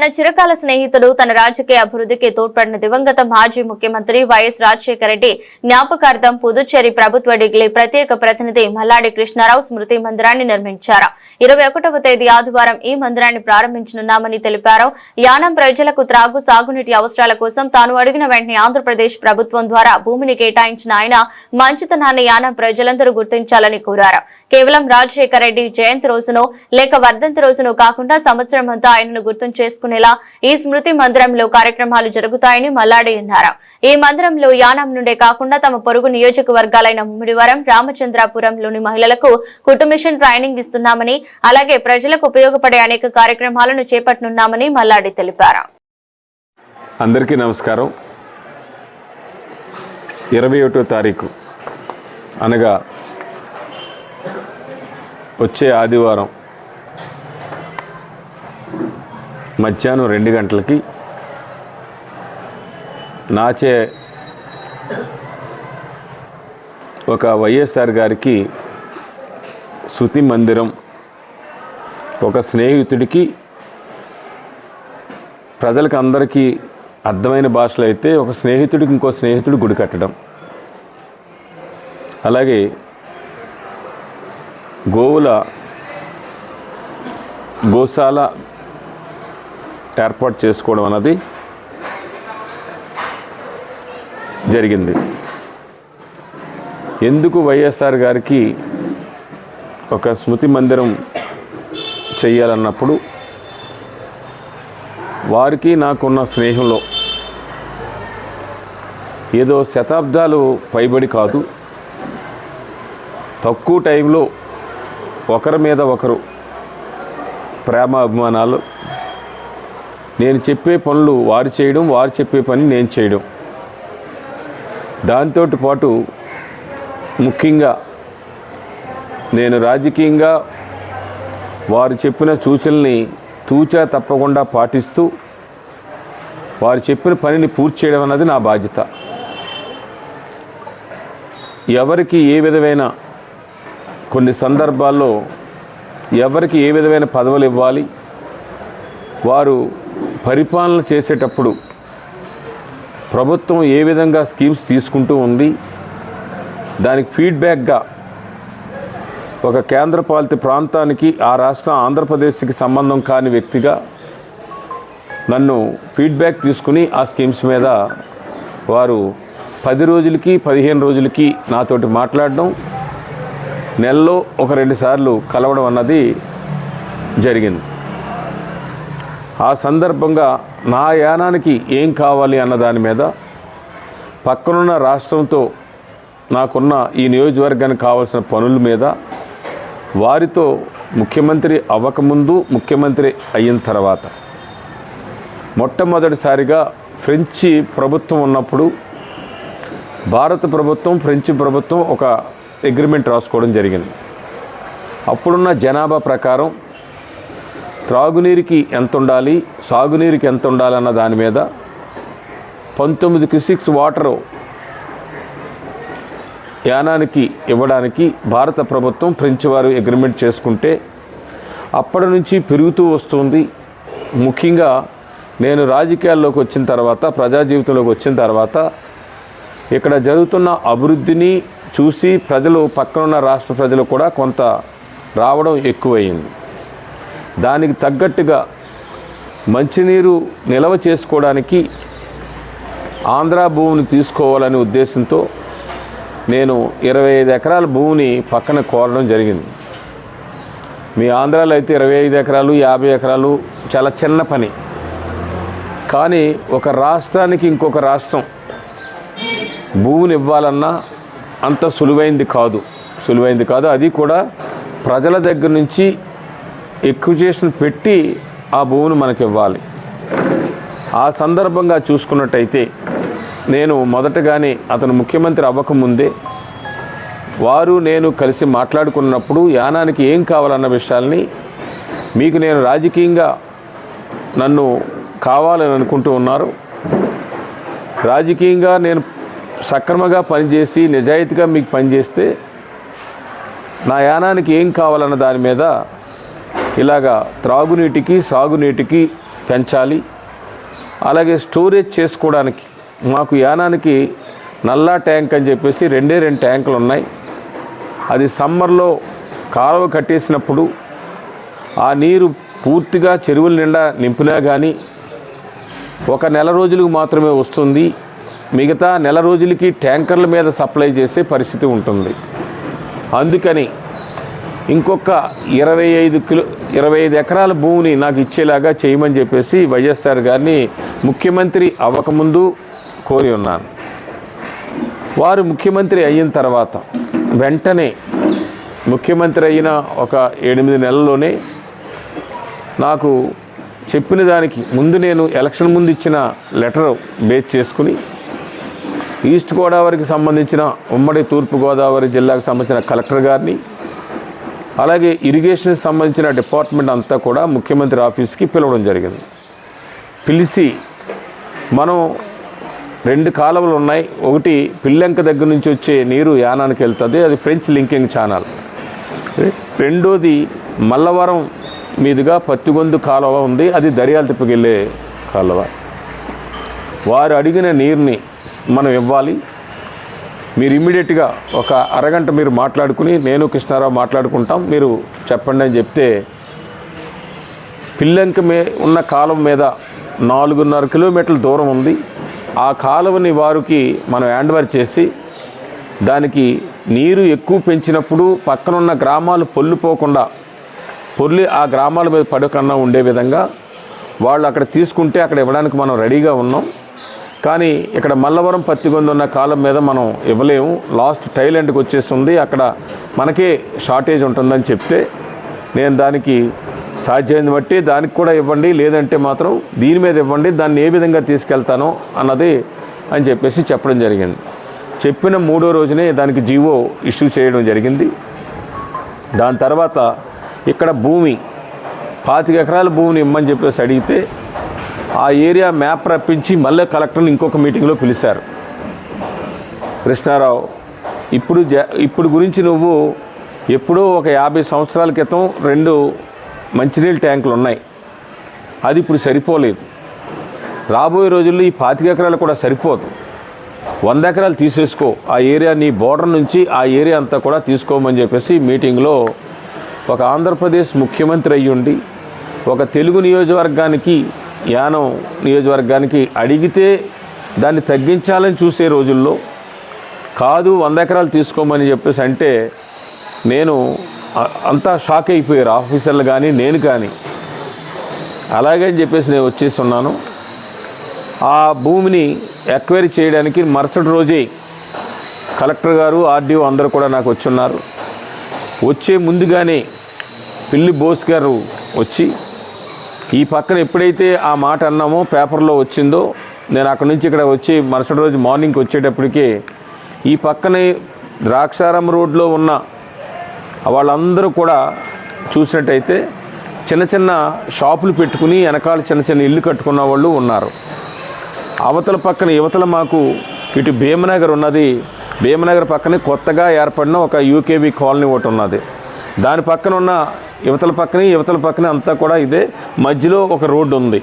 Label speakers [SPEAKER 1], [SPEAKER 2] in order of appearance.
[SPEAKER 1] తన చిరకాల స్నేహితుడు తన రాజకీయ అభివృద్ధికి తోడ్పడిన దివంగత మాజీ ముఖ్యమంత్రి వైఎస్ రాజశేఖర రెడ్డి జ్ఞాపకార్థం పుదుచ్చేరి ప్రభుత్వ డిగ్రీ ప్రత్యేక ప్రతినిధి మల్లాడి కృష్ణారావు స్మృతి మందిరాన్ని నిర్మించారు. 21వ తేదీ ఆదివారం ఈ మందిరాన్ని ప్రారంభించనున్నామని తెలిపారు. యానాం ప్రజలకు త్రాగు సాగునీటి అవసరాల కోసం తాను అడిగిన వెంటనే ఆంధ్రప్రదేశ్ ప్రభుత్వం ద్వారా భూమిని కేటాయించిన ఆయన మంచితనాన్ని యానాం ప్రజలందరూ గుర్తించాలని కోరారు. కేవలం రాజశేఖర రెడ్డి జయంతి రోజునో లేక వర్ధంతి రోజునో కాకుండా సంవత్సరం అంతా ఆయనను గుర్తు చేసుకునేలా ఈ స్మృతి మందిరంలో కార్యక్రమాలు జరుగుతాయని మల్లాడి అన్నారు. ఈ మందిరంలో యానాం నుండే కాకుండా తమ పొరుగు నియోజకవర్గాలైన ముమ్మిడివరం, రామచంద్రాపురంలోని మహిళలకు కుటుంబిషన్ ట్రైనింగ్ ఇస్తున్నామని, అలాగే ప్రజలకు ఉపయోగపడే అనేక కార్యక్రమాలను చేపట్టనున్నామని మల్లాడి తెలిపారు.
[SPEAKER 2] అందరికీ నమస్కారం. 21వ తారీఖు అనగా వచ్చే ఆదివారం మధ్యాహ్నం 2 గంటలకి నాచే ఒక వైఎస్ఆర్ గారికి శృతి మందిరం, ఒక స్నేహితుడికి, ప్రజలకు అందరికీ అర్థమైన భాషలో అయితే ఒక స్నేహితుడికి ఇంకో స్నేహితుడు గుడి కట్టడం, అలాగే గోశాల ఏర్పాటు చేసుకోవడం అన్నది జరిగింది. ఎందుకు వైఎస్ఆర్ గారికి ఒక స్మృతి మందిరం చేయాలన్నప్పుడు వారికి నాకున్న స్నేహంలో ఏదో శతాబ్దాలు పైబడి కాదు, తక్కువ టైంలో ఒకరి మీద ఒకరు ప్రేమ అభిమానాలు, నేను చెప్పే పనులు వారు చేయడం, వారు చెప్పే పని నేను చేయడం, దాంతో పాటు ముఖ్యంగా నేను రాజకీయంగా వారు చెప్పిన సూచనల్ని తూచా తప్పకుండా పాటిస్తూ వారు చెప్పిన పనిని పూర్తి చేయడం అన్నది నా బాధ్యత. ఎవరికి ఏ విధమైన కొన్ని సందర్భాల్లో ఎవరికి ఏ విధమైన పదవులు ఇవ్వాలి, వారు పరిపాలన చేసేటప్పుడు ప్రభుత్వం ఏ విధంగా స్కీమ్స్ తీసుకుంటూ ఉంది, దానికి ఫీడ్బ్యాక్గా ఒక కేంద్రపాలిత ప్రాంతానికి, ఆ రాష్ట్రం ఆంధ్రప్రదేశ్కి సంబంధం కాని వ్యక్తిగా నన్ను ఫీడ్బ్యాక్ తీసుకుని ఆ స్కీమ్స్ మీద వారు 10 రోజులకి 15 రోజులకి నాతోటి మాట్లాడడం, నెలలో 1-2 సార్లు కలవడం అన్నది జరిగింది. ఆ సందర్భంగా నా యానానికి ఏం కావాలి అన్న దాని మీద పక్కనున్న రాష్ట్రంతో నాకున్న ఈ నియోజకవర్గానికి కావాల్సిన పనుల మీద వారితో ముఖ్యమంత్రి అవ్వకముందు, ముఖ్యమంత్రి అయిన తర్వాత మొట్టమొదటిసారిగా ఫ్రెంచి ప్రభుత్వం ఉన్నప్పుడు భారత ప్రభుత్వం, ఫ్రెంచి ప్రభుత్వం ఒక అగ్రిమెంట్ రాసుకోవడం జరిగింది. అప్పుడున్న జనాభా ప్రకారం త్రాగునీరుకి ఎంత ఉండాలి, సాగునీరుకి ఎంత ఉండాలన్న దాని మీద 19 క్యూసెక్స్ వాటరు యానానికి ఇవ్వడానికి భారత ప్రభుత్వం, ఫ్రెంచ్ వారు అగ్రిమెంట్ చేసుకుంటే అప్పటి నుంచి పెరుగుతూ వస్తుంది. ముఖ్యంగా నేను రాజకీయాల్లోకి వచ్చిన తర్వాత, ప్రజా జీవితంలోకి వచ్చిన తర్వాత ఇక్కడ జరుగుతున్న అభివృద్ధిని చూసి ప్రజలు, పక్కనున్న రాష్ట్ర ప్రజలు కూడా కొంత రావడం ఎక్కువయింది. దానికి తగ్గట్టుగా మంచినీరు నిల్వ చేసుకోవడానికి ఆంధ్ర భూమిని తీసుకోవాలనే ఉద్దేశంతో నేను 25 ఎకరాల భూమిని పక్కన కోరడం జరిగింది. మీ ఆంధ్రాలో అయితే 25 ఎకరాలు, 50 ఎకరాలు చాలా చిన్న పని. కానీ ఒక రాష్ట్రానికి ఇంకొక రాష్ట్రం భూమిని ఇవ్వాలన్నా అంత సులువైంది కాదు. అది కూడా ప్రజల దగ్గర నుంచి ఎక్విజేషన్ పెట్టి ఆ భూమిని మనకి ఇవ్వాలి. ఆ సందర్భంగా చూసుకున్నట్టయితే నేను మొదటగానే అతను ముఖ్యమంత్రి అవ్వకముందే వారు నేను కలిసి మాట్లాడుకున్నప్పుడు యానానికి ఏం కావాలన్న విషయాల్ని మీకు నేను రాజకీయంగా నన్ను కావాలని అనుకుంటూ ఉన్నారు. రాజకీయంగా నేను సక్రమంగా పనిచేసి నిజాయితీగా మీకు పనిచేస్తే నా యానానికి ఏం కావాలన్న దాని మీద ఇలాగా త్రాగునీటికి, సాగునీటికి పెంచాలి. అలాగే స్టోరేజ్ చేసుకోవడానికి మాకు యానానికి నల్లా ట్యాంక్ అని చెప్పేసి 2 ట్యాంకులు ఉన్నాయి. అది సమ్మర్లో కాలువ కట్టేసినప్పుడు ఆ నీరు పూర్తిగా చెరువుల నిండా నింపినా కానీ 1 నెల రోజులకు మాత్రమే వస్తుంది. మిగతా నెల రోజులకి ట్యాంకర్ల మీద సప్లై చేసే పరిస్థితి ఉంటుంది. అందుకని ఇంకొక 25 ఎకరాల భూమిని నాకు ఇచ్చేలాగా చేయమని చెప్పేసి వైఎస్ఆర్ గారిని ముఖ్యమంత్రి అవ్వకముందు కోరి ఉన్నాను. వారు ముఖ్యమంత్రి అయిన తర్వాత వెంటనే ముఖ్యమంత్రి అయిన ఒక 8 నెలల్లోనే నాకు చెప్పిన దానికి ముందు నేను ఎలక్షన్ ముందు ఇచ్చిన లెటర్ బేస్ చేసుకుని ఈస్ట్ గోదావరికి సంబంధించిన ఉమ్మడి తూర్పుగోదావరి జిల్లాకు సంబంధించిన కలెక్టర్ గారిని అలాగే ఇరిగేషన్కి సంబంధించిన డిపార్ట్మెంట్ అంతా కూడా ముఖ్యమంత్రి ఆఫీస్కి పిలవడం జరిగింది. పిలిచి మనం 2 కాలువలు ఉన్నాయి. ఒకటి పిల్లెంక దగ్గర నుంచి వచ్చే నీరు యానానికి వెళ్తుంది, అది ఫ్రెంచ్ లింకింగ్ ఛానల్. రెండోది మల్లవరం మీదుగా పత్తిగొందు కాలువ ఉంది, అది దర్యాల తిప్పకి వెళ్ళే కాలువ. వారు అడిగిన నీరుని మనం ఇవ్వాలి. మీరు ఇమ్మీడియట్గా ఒక అరగంట మీరు మాట్లాడుకుని నేను కృష్ణారావు మాట్లాడుకుంటాం, మీరు చెప్పండి అని చెప్తే పిల్లెంక ఉన్న కాలువ మీద 4.5 కిలోమీటర్ల దూరం ఉంది. ఆ కాలువని వారికి మనం హ్యాండ్ ఓవర్ చేసి దానికి నీరు ఎక్కువ పెంచినప్పుడు పక్కనున్న గ్రామాలు పొల్లిపోకుండా పొర్లి ఆ గ్రామాల మీద పడకన్నా ఉండే విధంగా వాళ్ళు అక్కడ తీసుకుంటే అక్కడ ఇవ్వడానికి మనం రెడీగా ఉన్నాం. కానీ ఇక్కడ మల్లవరం పత్తిగొందు ఉన్న కాలం మీద మనం ఇవ్వలేము, లాస్ట్ టైల్ ఎండ్కి వచ్చేస్తుంది, అక్కడ మనకే షార్టేజ్ ఉంటుందని చెప్తే నేను దానికి సాధ్యమైంది బట్టి దానికి కూడా ఇవ్వండి, లేదంటే మాత్రం దీని మీద ఇవ్వండి, దాన్ని ఏ విధంగా తీసుకెళ్తానో అన్నది అని చెప్పేసి చెప్పడం జరిగింది. చెప్పిన 3వ రోజునే దానికి జీవో ఇష్యూ చేయడం జరిగింది. దాని తర్వాత ఇక్కడ భూమి 25 ఎకరాల భూమిని ఇమ్మని చెప్పేసి అడిగితే ఆ ఏరియా మ్యాప్ రప్పించి మళ్ళీ కలెక్టర్ని ఇంకొక మీటింగ్లో పిలిచారు. కృష్ణారావు, ఇప్పుడు గురించి నువ్వు ఎప్పుడో ఒక 50 సంవత్సరాల క్రితం 2 మంచినీళ్ళ ట్యాంకులు ఉన్నాయి, అది ఇప్పుడు సరిపోలేదు. రాబోయే రోజుల్లో ఈ 25 ఎకరాలు కూడా సరిపోదు, 100 ఎకరాలు తీసేసుకో, ఆ ఏరియా నీ బోర్డర్ నుంచి ఆ ఏరియా అంతా కూడా తీసుకోమని చెప్పేసి మీటింగ్లో ఒక ఆంధ్రప్రదేశ్ ముఖ్యమంత్రి అయ్యుండి ఒక తెలుగు నియోజకవర్గానికి యానం నియోజకవర్గానికి అడిగితే దాన్ని తగ్గించాలని చూసే రోజుల్లో కాదు 100 ఎకరాలు తీసుకోమని చెప్పేసి అంటే నేను అంతా షాక్ అయిపోయారు ఆఫీసర్లు కానీ నేను కానీ. అలాగే అని చెప్పేసి నేను వచ్చేసి ఉన్నాను. ఆ భూమిని ఎక్వైరీ చేయడానికి మరుసటి రోజే కలెక్టర్ గారు ఆర్డీఓ అందరూ కూడా నాకు వచ్చున్నారు. వచ్చే ముందుగానే పిల్లి బోస్ గారు వచ్చి ఈ పక్కన ఎప్పుడైతే ఆ మాట అన్నామో పేపర్లో వచ్చిందో నేను అక్కడి నుంచి ఇక్కడ వచ్చి మరుసటి రోజు మార్నింగ్కి వచ్చేటప్పటికే ఈ పక్కనే ద్రాక్షారం రోడ్లో ఉన్న వాళ్ళందరూ కూడా చూసినట్టయితే చిన్న చిన్న షాపులు పెట్టుకుని వెనకాల చిన్న చిన్న ఇల్లు కట్టుకున్న వాళ్ళు ఉన్నారు. అవతల పక్కన యువతల మాకు ఇటు భీమనగర్ ఉన్నది, భీమనగర్ పక్కనే కొత్తగా ఏర్పడిన ఒక యూకేబీ కాలనీ ఒకటి ఉన్నది. దాని పక్కన ఉన్న యువతల పక్కనే అంతా కూడా ఇదే, మధ్యలో ఒక రోడ్డు ఉంది.